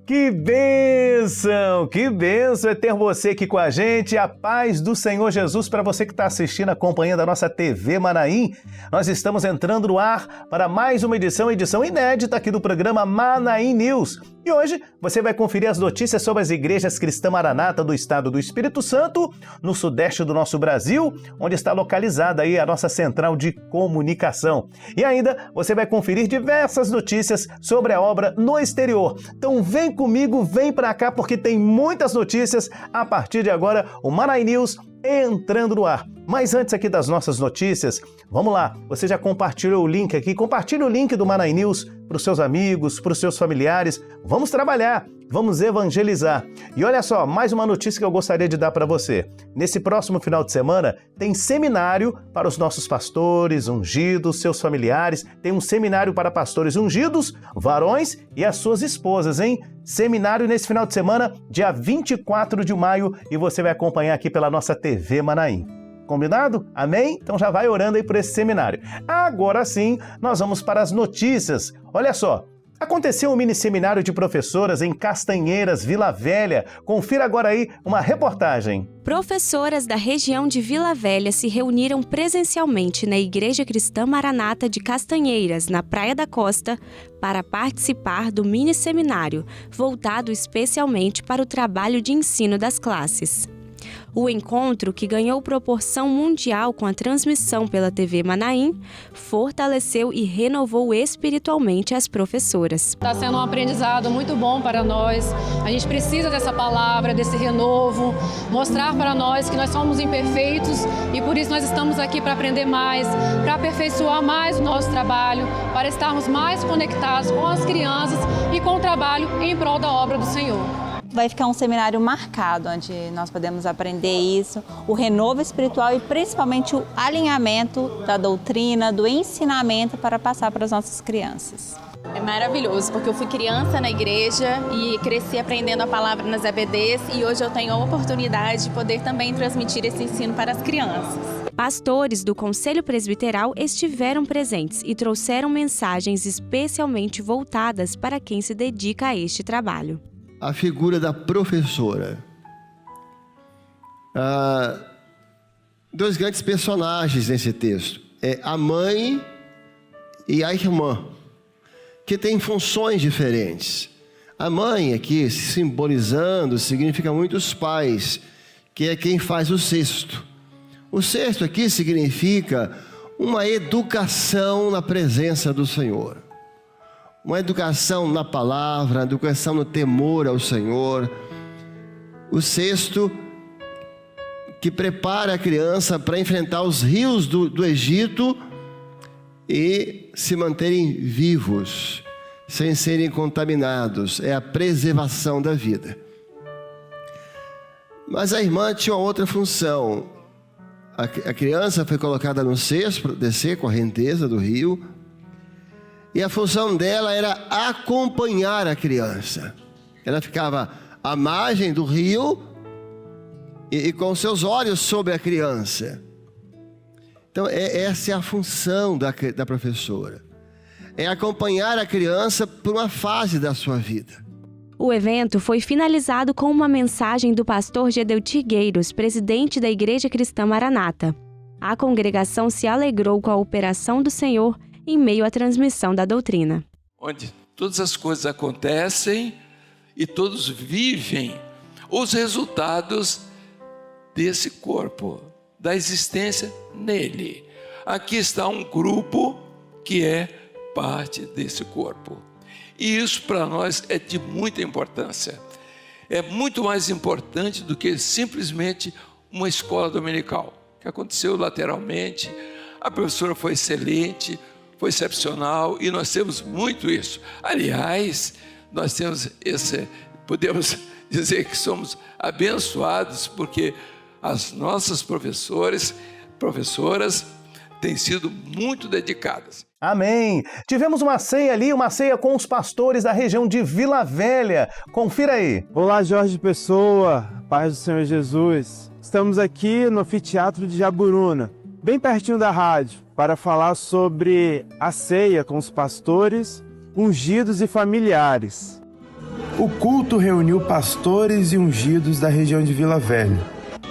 Que bênção é ter você aqui com a gente. A paz do Senhor Jesus para você que está assistindo, acompanhando a nossa TV Manaim. Nós estamos entrando no ar para mais uma edição inédita aqui do programa Manaim News. E hoje você vai conferir as notícias sobre as igrejas Cristã Maranata do Estado do Espírito Santo, no sudeste do nosso Brasil, onde está localizada aí a nossa central de comunicação. E ainda você vai conferir diversas notícias sobre a obra no exterior. Então vem comigo, vem pra cá, porque tem muitas notícias. A partir de agora, o Manaim News entrando no ar. Mas antes aqui das nossas notícias, vamos lá, você já compartilhou o link aqui, compartilhe o link do Manaim News para os seus amigos, para os seus familiares. Vamos trabalhar, vamos evangelizar. E olha só, mais uma notícia que eu gostaria de dar para você. Nesse próximo final de semana, tem seminário para os nossos pastores ungidos, seus familiares. Tem um seminário para pastores ungidos, varões e as suas esposas, hein? Seminário nesse final de semana, dia 24 de maio, e você vai acompanhar aqui pela nossa TV Manaim. Combinado? Amém? Então já vai orando aí por esse seminário. Agora sim, nós vamos para as notícias. Olha só, aconteceu um mini seminário de professoras em Castanheiras, Vila Velha. Confira agora aí uma reportagem. Professoras da região de Vila Velha se reuniram presencialmente na Igreja Cristã Maranata de Castanheiras, na Praia da Costa, para participar do mini seminário, voltado especialmente para o trabalho de ensino das classes. O encontro, que ganhou proporção mundial com a transmissão pela TV Manaim, fortaleceu e renovou espiritualmente as professoras. Está sendo um aprendizado muito bom para nós. A gente precisa dessa palavra, desse renovo, mostrar para nós que nós somos imperfeitos e por isso nós estamos aqui para aprender mais, para aperfeiçoar mais o nosso trabalho, para estarmos mais conectados com as crianças e com o trabalho em prol da obra do Senhor. Vai ficar um seminário marcado, onde nós podemos aprender isso, o renovo espiritual e principalmente o alinhamento da doutrina, do ensinamento para passar para as nossas crianças. É maravilhoso, porque eu fui criança na igreja e cresci aprendendo a palavra nas EBDs e hoje eu tenho a oportunidade de poder também transmitir esse ensino para as crianças. Pastores do Conselho Presbiteral estiveram presentes e trouxeram mensagens especialmente voltadas para quem se dedica a este trabalho. A figura da professora. Dois grandes personagens nesse texto. É a mãe e a irmã, que têm funções diferentes. A mãe aqui, simbolizando, significa muito os pais, que é quem faz o cesto. O cesto aqui significa uma educação na presença do Senhor. Uma educação na palavra, uma educação no temor ao Senhor. O cesto que prepara a criança para enfrentar os rios do Egito e se manterem vivos, sem serem contaminados. É a preservação da vida. Mas a irmã tinha uma outra função. A criança foi colocada no cesto para descer a correnteza do rio. E a função dela era acompanhar a criança. Ela ficava à margem do rio e com seus olhos sobre a criança. Então, essa é a função da professora. É acompanhar a criança por uma fase da sua vida. O evento foi finalizado com uma mensagem do pastor Gedeuti Gueiros, presidente da Igreja Cristã Maranata. A congregação se alegrou com a operação do Senhor em meio à transmissão da doutrina. Onde todas as coisas acontecem e todos vivem os resultados desse corpo, da existência nele. Aqui está um grupo que é parte desse corpo. E isso para nós é de muita importância. É muito mais importante do que simplesmente uma escola dominical, que aconteceu lateralmente. A professora foi excelente, foi excepcional e nós temos muito isso. Aliás, nós temos podemos dizer que somos abençoados porque as nossas professoras têm sido muito dedicadas. Amém! Tivemos uma ceia ali, uma ceia com os pastores da região de Vila Velha. Confira aí. Olá, Jorge Pessoa, paz do Senhor Jesus. Estamos aqui no anfiteatro de Jaburuna, bem pertinho da rádio, para falar sobre a ceia com os pastores, ungidos e familiares. o culto reuniu pastores e ungidos da região de Vila Velha.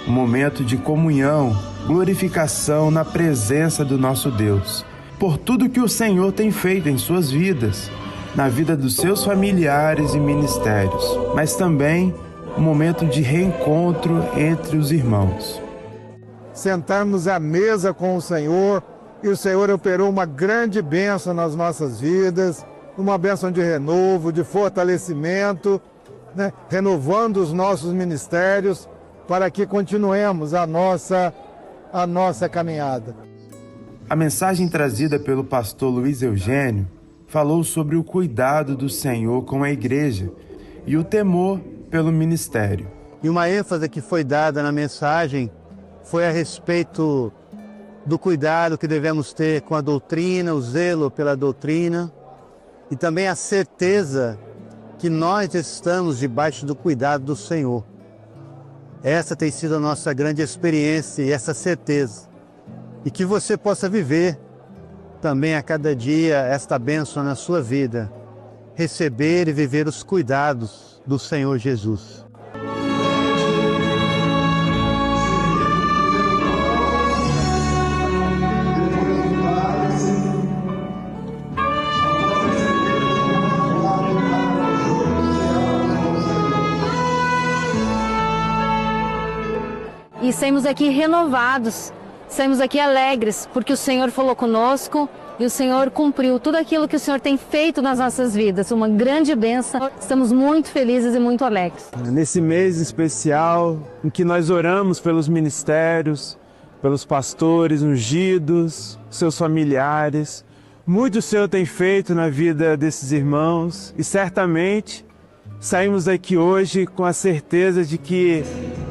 Um momento de comunhão, glorificação na presença do nosso Deus, por tudo que o Senhor tem feito em suas vidas, na vida dos seus familiares e ministérios, mas também um momento de reencontro entre os irmãos. Sentarmos à mesa com o Senhor, e o Senhor operou uma grande bênção nas nossas vidas, uma bênção de renovo, de fortalecimento, né? Renovando os nossos ministérios para que continuemos a nossa caminhada. A mensagem trazida pelo pastor Luiz Eugênio falou sobre o cuidado do Senhor com a igreja e o temor pelo ministério. E uma ênfase que foi dada na mensagem foi a respeito do cuidado que devemos ter com a doutrina, o zelo pela doutrina e também a certeza que nós estamos debaixo do cuidado do Senhor. Essa tem sido a nossa grande experiência e essa certeza. E que você possa viver também a cada dia esta bênção na sua vida, receber e viver os cuidados do Senhor Jesus. E saímos aqui renovados, saímos aqui alegres, porque o Senhor falou conosco e o Senhor cumpriu tudo aquilo que o Senhor tem feito nas nossas vidas. Uma grande bênção, estamos muito felizes e muito alegres. Nesse mês especial em que nós oramos pelos ministérios, pelos pastores ungidos, seus familiares, muito o Senhor tem feito na vida desses irmãos e certamente saímos daqui hoje com a certeza de que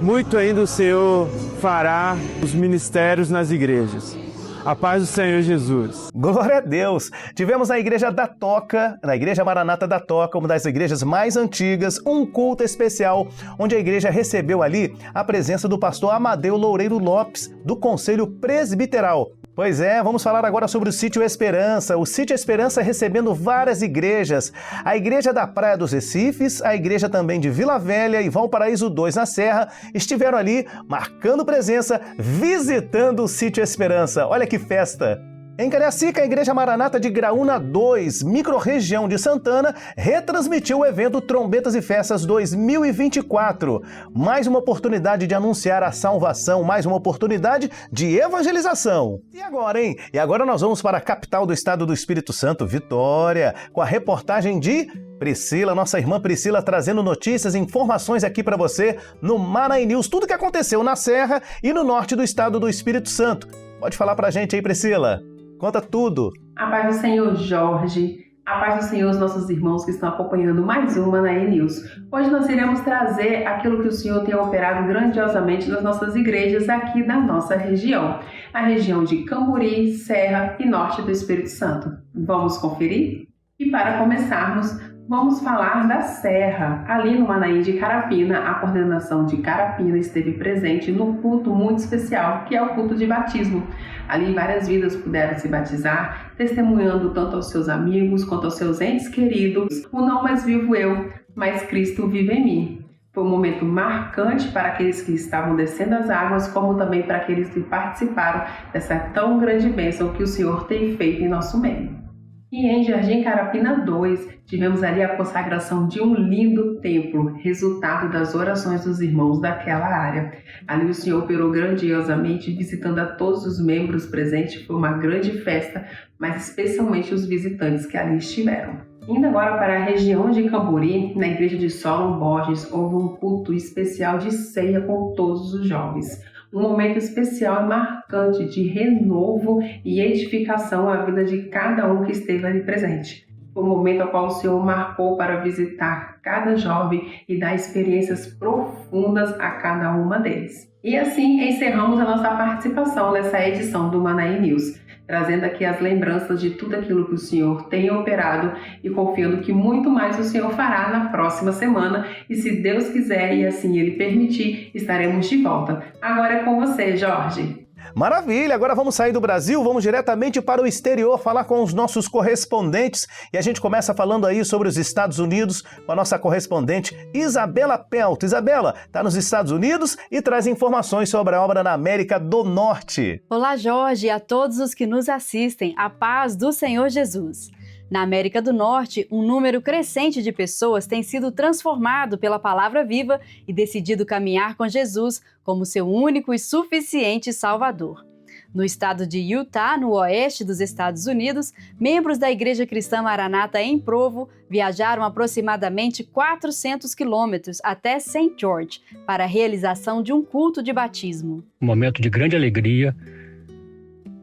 muito ainda o Senhor fará os ministérios nas igrejas. A paz do Senhor Jesus. Glória a Deus! Tivemos na Igreja da Toca, na Igreja Maranata da Toca, uma das igrejas mais antigas, um culto especial, onde a igreja recebeu ali a presença do pastor Amadeu Loureiro Lopes, do Conselho Presbiteral. Pois é, vamos falar agora sobre o Sítio Esperança. O Sítio Esperança recebendo várias igrejas. A Igreja da Praia dos Recifes, a Igreja também de Vila Velha e Valparaíso 2 na Serra, estiveram ali marcando presença, visitando o Sítio Esperança. Olha que festa! Em Cariacica, a Igreja Maranata de Graúna 2, microrregião de Santana, retransmitiu o evento Trombetas e Festas 2024. Mais uma oportunidade de anunciar a salvação, mais uma oportunidade de evangelização. E agora, hein? E agora nós vamos para a capital do estado do Espírito Santo, Vitória, com a reportagem de Priscila, nossa irmã Priscila, trazendo notícias e informações aqui para você no Manaí News. Tudo que aconteceu na Serra e no norte do estado do Espírito Santo. Pode falar pra gente aí, Priscila. Conta tudo. A paz do Senhor, Jorge. A paz do Senhor, os nossos irmãos que estão acompanhando mais uma Manaí News. Hoje nós iremos trazer aquilo que o Senhor tem operado grandiosamente nas nossas igrejas aqui da nossa região. A região de Camburi, Serra e Norte do Espírito Santo. Vamos conferir? E para começarmos, vamos falar da Serra. Ali no Manaí de Carapina, a coordenação de Carapina esteve presente no culto muito especial, que é o culto de batismo. Ali várias vidas puderam se batizar, testemunhando tanto aos seus amigos quanto aos seus entes queridos. O não mais vivo eu, mas Cristo vive em mim. Foi um momento marcante para aqueles que estavam descendo as águas, como também para aqueles que participaram dessa tão grande bênção que o Senhor tem feito em nosso meio. E em Jardim Carapina 2, tivemos ali a consagração de um lindo templo, resultado das orações dos irmãos daquela área. Ali o Senhor operou grandiosamente, visitando a todos os membros presentes. Foi uma grande festa, mas especialmente os visitantes que ali estiveram. Indo agora para a região de Camburi, na igreja de Solon Borges, houve um culto especial de ceia com todos os jovens. Um momento especial e marcante de renovo e edificação à vida de cada um que esteve ali presente. Foi um momento ao qual o Senhor marcou para visitar cada jovem e dar experiências profundas a cada uma deles. E assim encerramos a nossa participação nessa edição do Manaí News, trazendo aqui as lembranças de tudo aquilo que o Senhor tem operado e confiando que muito mais o Senhor fará na próxima semana e, se Deus quiser e assim Ele permitir, estaremos de volta. Agora é com você, Jorge. Maravilha! Agora vamos sair do Brasil, vamos diretamente para o exterior falar com os nossos correspondentes e a gente começa falando aí sobre os Estados Unidos com a nossa correspondente Isabela Pelto. Isabela, está nos Estados Unidos e traz informações sobre a obra na América do Norte. Olá, Jorge, e a todos os que nos assistem, a paz do Senhor Jesus. Na América do Norte, um número crescente de pessoas tem sido transformado pela palavra viva e decidido caminhar com Jesus como seu único e suficiente Salvador. No estado de Utah, no oeste dos Estados Unidos, membros da Igreja Cristã Maranata em Provo viajaram aproximadamente 400 quilômetros até St. George para a realização de um culto de batismo. Um momento de grande alegria,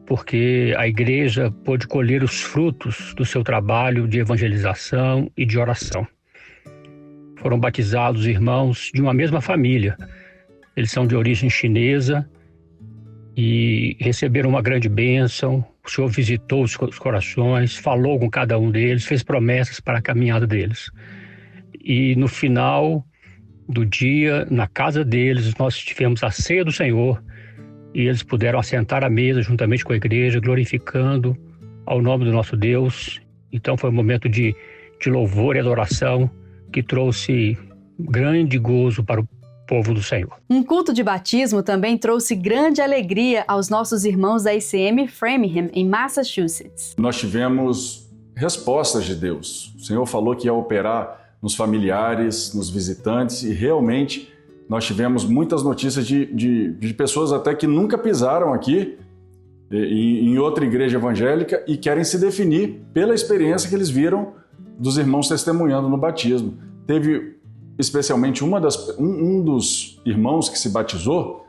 porque a igreja pôde colher os frutos do seu trabalho de evangelização e de oração. Foram batizados irmãos de uma mesma família. Eles são de origem chinesa e receberam uma grande bênção. O Senhor visitou os corações, falou com cada um deles, fez promessas para a caminhada deles. E no final do dia, na casa deles, nós tivemos a ceia do Senhor, e eles puderam assentar à mesa juntamente com a igreja, glorificando ao nome do nosso Deus. Então foi um momento de louvor e adoração que trouxe grande gozo para o povo do Senhor. Um culto de batismo também trouxe grande alegria aos nossos irmãos da ICM Framingham, em Massachusetts. Nós tivemos respostas de Deus. O Senhor falou que ia operar nos familiares, nos visitantes, e realmente nós tivemos muitas notícias de pessoas até que nunca pisaram aqui em outra igreja evangélica e querem se definir pela experiência que eles viram dos irmãos testemunhando no batismo. Teve especialmente um dos irmãos que se batizou,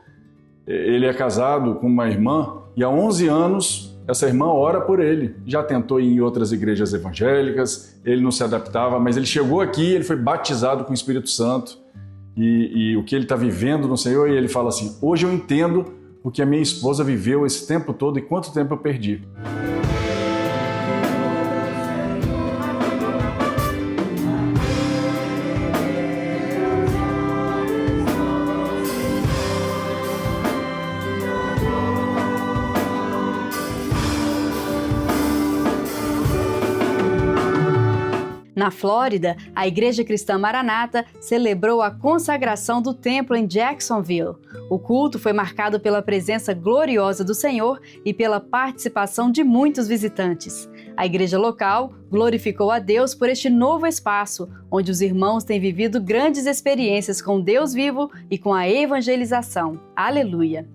ele é casado com uma irmã e há 11 anos essa irmã ora por ele. Já tentou ir em outras igrejas evangélicas, ele não se adaptava, mas ele chegou aqui, ele foi batizado com o Espírito Santo. E o que ele está vivendo no Senhor, e ele fala assim: hoje eu entendo o que a minha esposa viveu esse tempo todo e quanto tempo eu perdi. Na Flórida, a Igreja Cristã Maranata celebrou a consagração do templo em Jacksonville. O culto foi marcado pela presença gloriosa do Senhor e pela participação de muitos visitantes. A igreja local glorificou a Deus por este novo espaço, onde os irmãos têm vivido grandes experiências com Deus vivo e com a evangelização. Aleluia!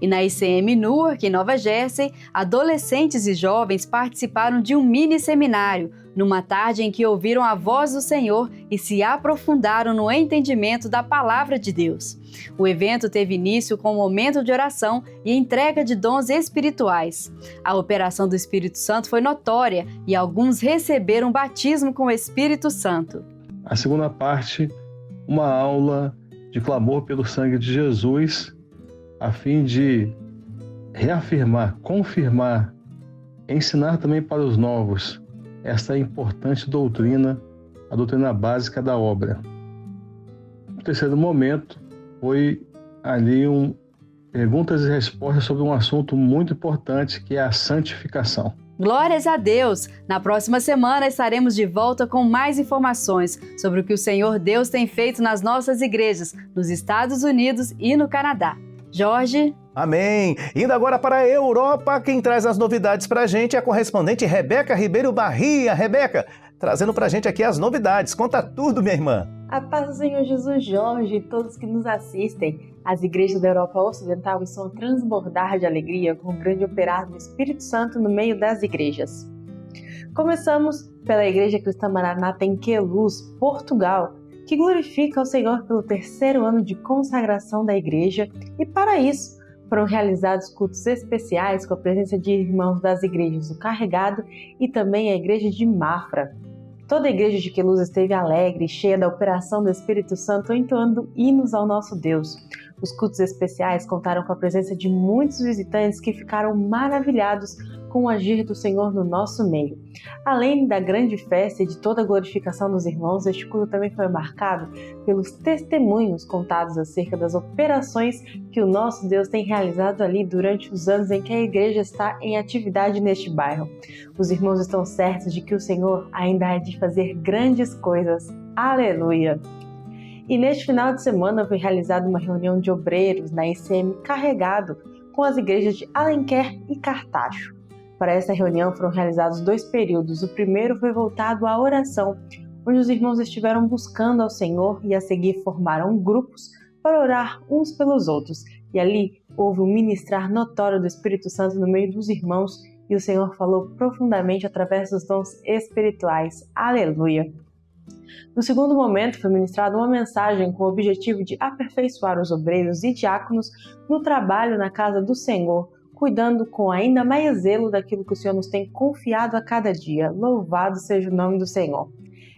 E na ICM Newark, em Nova Jersey, adolescentes e jovens participaram de um mini-seminário, numa tarde em que ouviram a voz do Senhor e se aprofundaram no entendimento da palavra de Deus. O evento teve início com um momento de oração e entrega de dons espirituais. A operação do Espírito Santo foi notória e alguns receberam batismo com o Espírito Santo. A segunda parte, uma aula de clamor pelo sangue de Jesus, a fim de reafirmar, confirmar, ensinar também para os novos esta importante doutrina, a doutrina básica da obra. O terceiro momento foi ali perguntas e respostas sobre um assunto muito importante, que é a santificação. Glórias a Deus! Na próxima semana estaremos de volta com mais informações sobre o que o Senhor Deus tem feito nas nossas igrejas, nos Estados Unidos e no Canadá. Jorge? Amém! Indo agora para a Europa, quem traz as novidades para a gente é a correspondente Rebeca Ribeiro Barria. Rebeca, trazendo para a gente aqui as novidades. Conta tudo, minha irmã. A paz do Senhor Jesus, Jorge, e todos que nos assistem. As igrejas da Europa Ocidental estão a transbordar de alegria com o grande operar do Espírito Santo no meio das igrejas. Começamos pela Igreja Cristã Maranata em Queluz, Portugal, que glorifica ao Senhor pelo terceiro ano de consagração da igreja, e para isso foram realizados cultos especiais com a presença de irmãos das igrejas do Carregado e também a igreja de Mafra. Toda a igreja de Queluz esteve alegre e cheia da operação do Espírito Santo, entoando hinos ao nosso Deus. Os cultos especiais contaram com a presença de muitos visitantes que ficaram maravilhados com o agir do Senhor no nosso meio. Além da grande festa e de toda a glorificação dos irmãos, este culto também foi marcado pelos testemunhos contados acerca das operações que o nosso Deus tem realizado ali durante os anos em que a igreja está em atividade neste bairro. Os irmãos estão certos de que o Senhor ainda há de fazer grandes coisas. Aleluia! E neste final de semana foi realizada uma reunião de obreiros na ICM Carregado com as igrejas de Alenquer e Cartacho. Para essa reunião foram realizados 2 períodos. O primeiro foi voltado à oração, onde os irmãos estiveram buscando ao Senhor e a seguir formaram grupos para orar uns pelos outros. E ali houve um ministrar notório do Espírito Santo no meio dos irmãos e o Senhor falou profundamente através dos dons espirituais. Aleluia! No segundo momento foi ministrada uma mensagem com o objetivo de aperfeiçoar os obreiros e diáconos no trabalho na casa do Senhor, cuidando com ainda mais zelo daquilo que o Senhor nos tem confiado a cada dia. Louvado seja o nome do Senhor!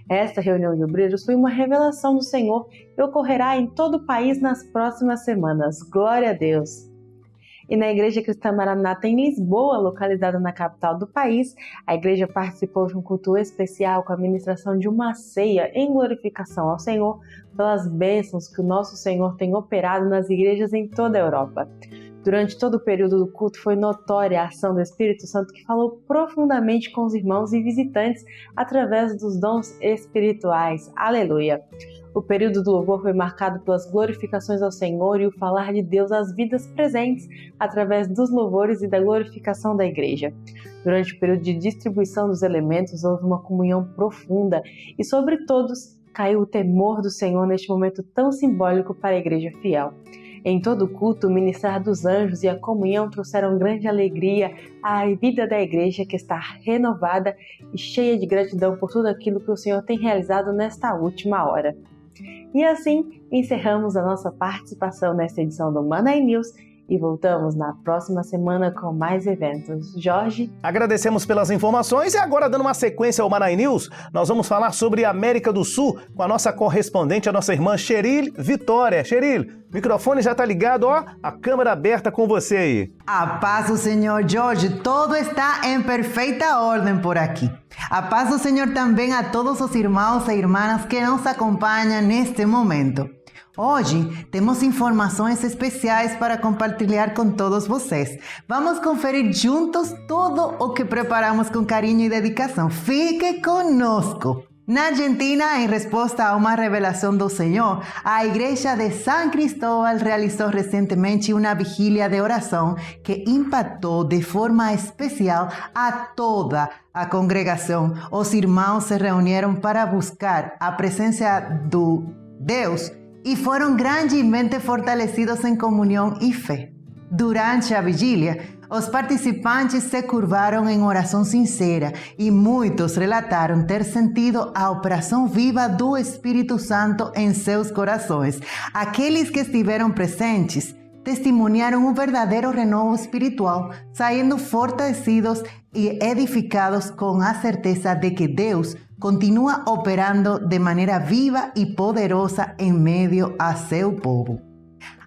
Esta reunião de obreiros foi uma revelação do Senhor e ocorrerá em todo o país nas próximas semanas. Glória a Deus! E na Igreja Cristã Maranata em Lisboa, localizada na capital do país, a igreja participou de um culto especial com a ministração de uma ceia em glorificação ao Senhor pelas bênçãos que o nosso Senhor tem operado nas igrejas em toda a Europa. Durante todo o período do culto foi notória a ação do Espírito Santo que falou profundamente com os irmãos e visitantes através dos dons espirituais. Aleluia! O período do louvor foi marcado pelas glorificações ao Senhor e o falar de Deus às vidas presentes através dos louvores e da glorificação da igreja. Durante o período de distribuição dos elementos houve uma comunhão profunda e sobre todos caiu o temor do Senhor neste momento tão simbólico para a igreja fiel. Em todo o culto, o ministrar dos anjos e a comunhão trouxeram grande alegria à vida da igreja que está renovada e cheia de gratidão por tudo aquilo que o Senhor tem realizado nesta última hora. E assim, encerramos a nossa participação nesta edição do Manai News e voltamos na próxima semana com mais eventos. Jorge? Agradecemos pelas informações e agora, dando uma sequência ao Manai News, nós vamos falar sobre a América do Sul com a nossa correspondente, a nossa irmã Sheryl Vitória. Sheryl, o microfone já está ligado, ó, a câmera aberta com você aí. A paz do Senhor, Jorge, todo está em perfeita ordem por aqui. A paz do Senhor também a todos os irmãos e irmãs que nos acompanham neste momento. Hoje temos informações especiais para compartilhar com todos vocês. Vamos conferir juntos tudo o que preparamos com carinho e dedicação. Fique conosco! Na Argentina, em resposta a uma revelação do Senhor, a Igreja de San Cristóbal realizou recentemente uma vigília de oração que impactou de forma especial a toda a congregação. Os irmãos se reuniram para buscar a presença do Deus e foram grandemente fortalecidos em comunhão e fé. Durante a vigília, os participantes se curvaram em oração sincera e muitos relataram ter sentido a operação viva do Espírito Santo em seus corações. Aqueles que estiveram presentes testemunharam um verdadeiro renovo espiritual, saindo fortalecidos e edificados com a certeza de que Deus continua operando de maneira viva e poderosa em meio a seu povo.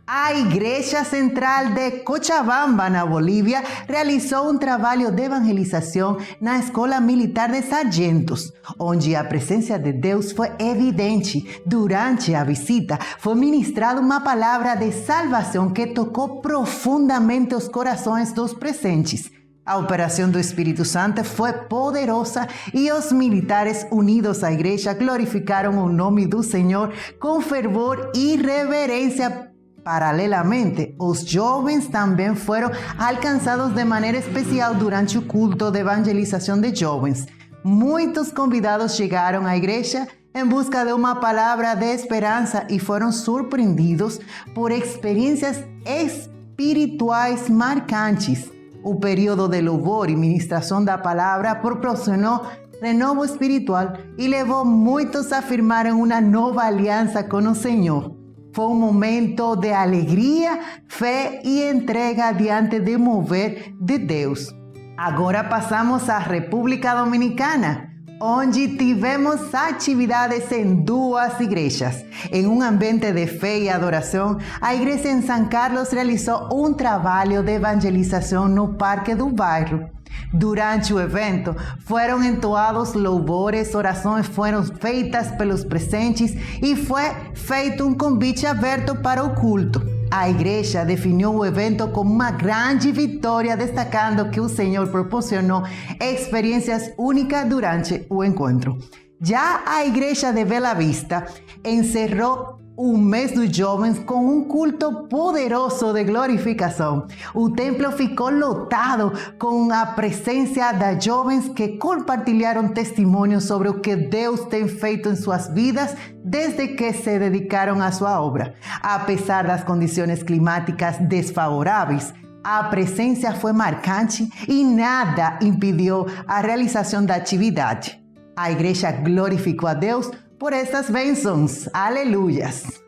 A Igreja Central de Cochabamba, na Bolívia, realizou um trabalho de evangelização na Escola Militar de Sargentos, onde a presença de Deus foi evidente. Durante a visita, foi ministrada uma palavra de salvação que tocou profundamente os corações dos presentes. A operação do Espírito Santo foi poderosa e os militares unidos à igreja glorificaram o nome do Senhor com fervor e reverência. Paralelamente, os jovens também foram alcançados de maneira especial durante o culto de evangelização de jovens. Muitos convidados chegaram à igreja em busca de uma palavra de esperança e foram surpreendidos por experiências espirituais marcantes. O período de louvor e ministração da palavra proporcionou renovo espiritual e levou muitos a firmar uma nova aliança com o Senhor. Foi um momento de alegria, fé e entrega diante do mover de Deus. Agora passamos à República Dominicana, onde tivemos atividades em 2 igrejas. Em um ambiente de fé e adoração, a igreja em São Carlos realizou um trabalho de evangelização no Parque do Bairro. Durante o evento, foram entoados louvores, orações foram feitas pelos presentes e foi feito um convite aberto para o culto. A igreja definiu o evento como uma grande vitória, destacando que o Senhor proporcionou experiências únicas durante o encontro. Já a igreja de Bela Vista encerrou o mês dos jovens com um culto poderoso de glorificação. O templo ficou lotado com a presença das jovens que compartilharam testemunhos sobre o que Deus tem feito em suas vidas desde que se dedicaram à sua obra. Apesar das condições climáticas desfavoráveis, a presença foi marcante e nada impediu a realização da atividade. A igreja glorificou a Deus por estas bênçãos. Aleluias!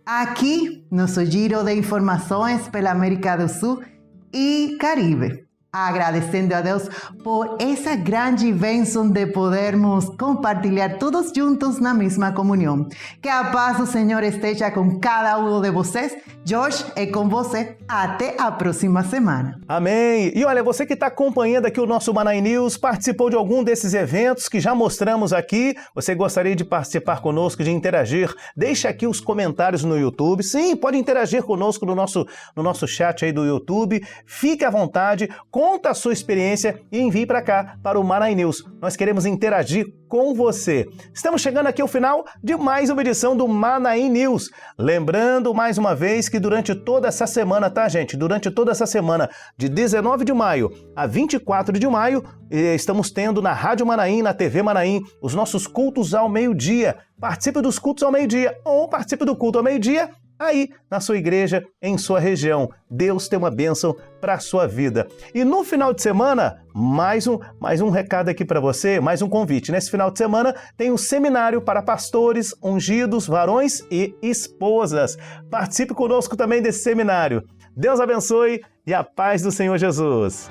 Aqui, nosso giro de informações pela América do Sul e Caribe. Agradecendo a Deus por essa grande bênção de podermos compartilhar todos juntos na mesma comunhão. Que a paz do Senhor esteja com cada um de vocês. Jorge, é com você. Até a próxima semana. Amém! E olha, você que está acompanhando aqui o nosso Manaim News, participou de algum desses eventos que já mostramos aqui, você gostaria de participar conosco, de interagir, deixa aqui os comentários no YouTube. Sim, pode interagir conosco no nosso chat aí do YouTube. Fique à vontade, conta a sua experiência e envie para cá, para o Manaim News. Nós queremos interagir com você. Estamos chegando aqui ao final de mais uma edição do Manaim News. Lembrando mais uma vez que durante toda essa semana, tá, gente? Durante toda essa semana, de 19 de maio a 24 de maio, estamos tendo na Rádio Manaim, na TV Manaim, os nossos cultos ao meio-dia. Participe dos cultos ao meio-dia ou participe do culto ao meio-dia aí na sua igreja, em sua região. Deus tem uma bênção para a sua vida. E no final de semana, mais um recado aqui para você, mais um convite. Nesse final de semana tem um seminário para pastores, ungidos, varões e esposas. Participe conosco também desse seminário. Deus abençoe e a paz do Senhor Jesus.